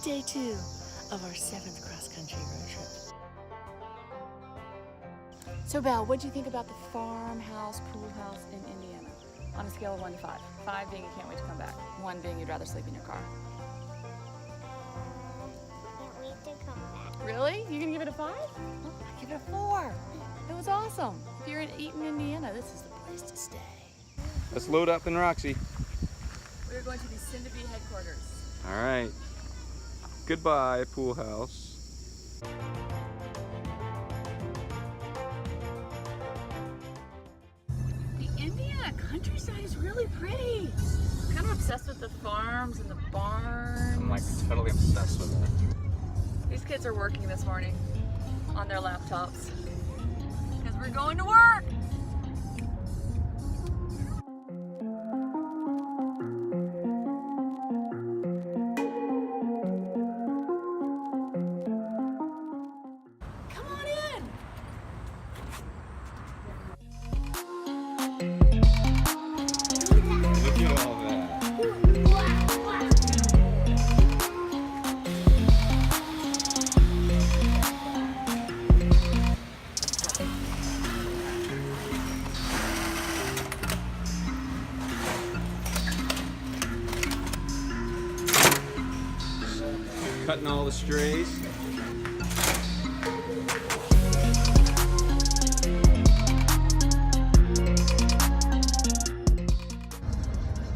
day 2 of our 7th cross-country road trip. So Belle, what do you think about the farmhouse, pool house in Indiana? On a scale of 1 to 5. 5 being you can't wait to come back. 1 being you'd rather sleep in your car. Can't wait to come back. Really? You gonna give it a 5? Oh, I give it a 4. It was awesome. If you're in Eaton, Indiana, this is the place to stay. Let's load up in Roxy. We're going to the Cinda headquarters. All right. Goodbye, pool house. The Indiana countryside is really pretty. I'm kind of obsessed with the farms and the barns. I'm like totally obsessed with it. These kids are working this morning on their laptops because we're going to work. Come on in. Look at all that. Cutting all the strays.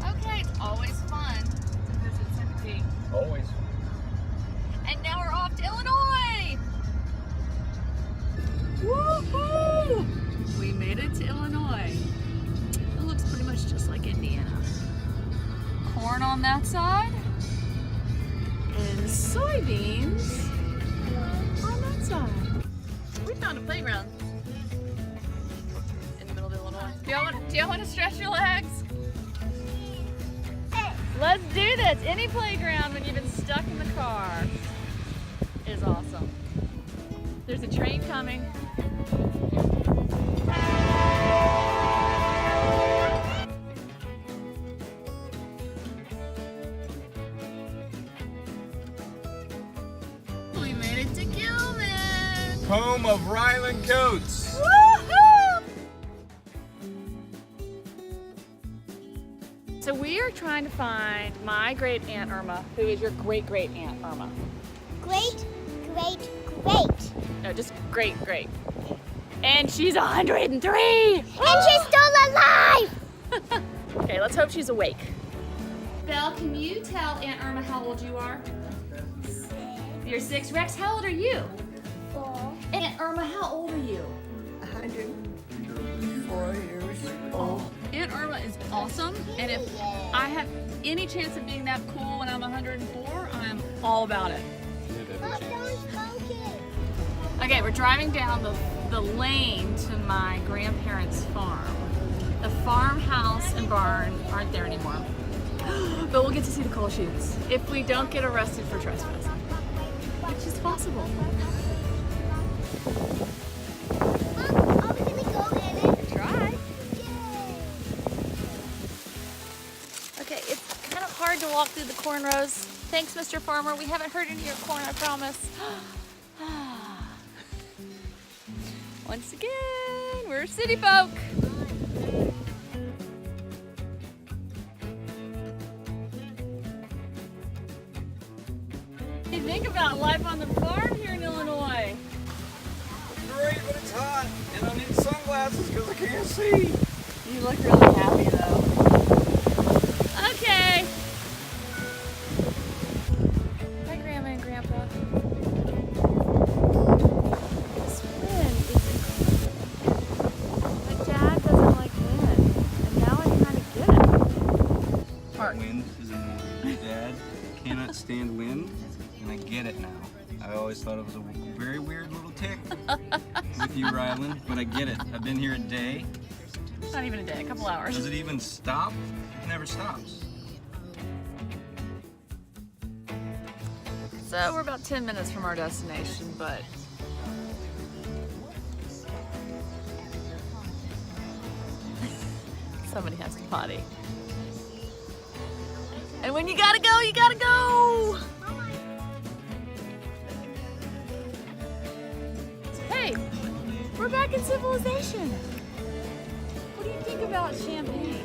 Okay, it's always fun to visit Cinda. Always. And now we're off to Illinois! Woohoo! We made it to Illinois. It looks pretty much just like Indiana. Corn on that side, and soybeans on that side. We found a playground in the middle of Illinois. Do y'all want to stretch your legs? Let's do this. Any playground when you've been stuck in the car is awesome. There's a train coming. We made it to Gilman. Home of Ryland Goats. Woohoo! So we are trying to find my great Aunt Irma, who is your great great Aunt Irma. Great, great, great. No, just great great. And she's 103. And she's still alive! Okay, let's hope she's awake. Belle, can you tell Aunt Irma how old you are? 6, You're 6. Rex, how old are you? 4, Aunt Irma, how old are you? 104 years old. Aunt Irma is awesome, and if I have any chance of being that cool when I'm 104, I'm all about it. Mom, don't smoke it. Okay, we're driving down the lane to my grandparents' farm. The farmhouse and barn aren't there anymore. But we'll get to see the coal chutes if we don't get arrested for trespassing, which is possible. Mom, are we gonna go in it? Try. Yay. Okay, it's kind of hard to walk through the corn rows. Thanks, Mr. Farmer. We haven't heard any of your corn, I promise. Once again, we're city folk. What do you think about life on the farm here in Illinois? Great, but it's hot, and I need sunglasses because I can't see. You look really happy though. Okay. Hi, Grandma and Grandpa. This wind is incredible. My dad doesn't like wind, and now I kind of get it. Park. Wind is annoying. Dad cannot stand wind, and I get it now. I always thought it was a very weird little tick with you, Ryland, but I get it. I've been here a day. Not even a day, a couple hours. Does it even stop? It never stops. So we're about 10 minutes from our destination, but somebody has to potty. And when you gotta go, you gotta go! civilization. What do you think about Champaign?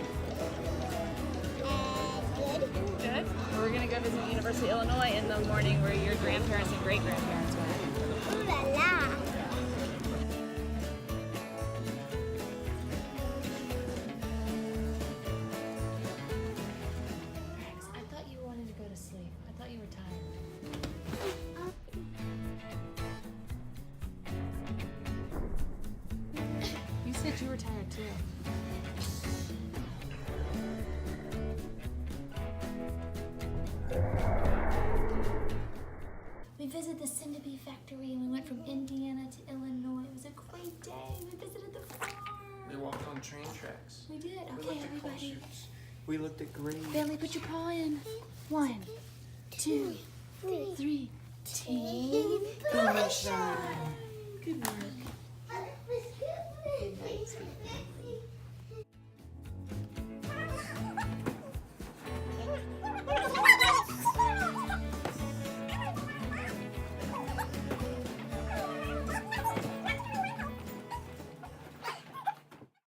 Good. Good. We're gonna go visit University of Illinois in the morning where your grandparents and great-grandparents went. Ooh la la. I thought you wanted to go to sleep. I thought you were tired. You said you were tired too. We visited the Cinda factory and we went from Indiana to Illinois. It was a great day. We visited the farm. We walked on train tracks. We did. We Okay, looked at coal everybody. chutes. We looked at graves. Bailey, put your paw in. 1, 2, 3. Team Boomershines.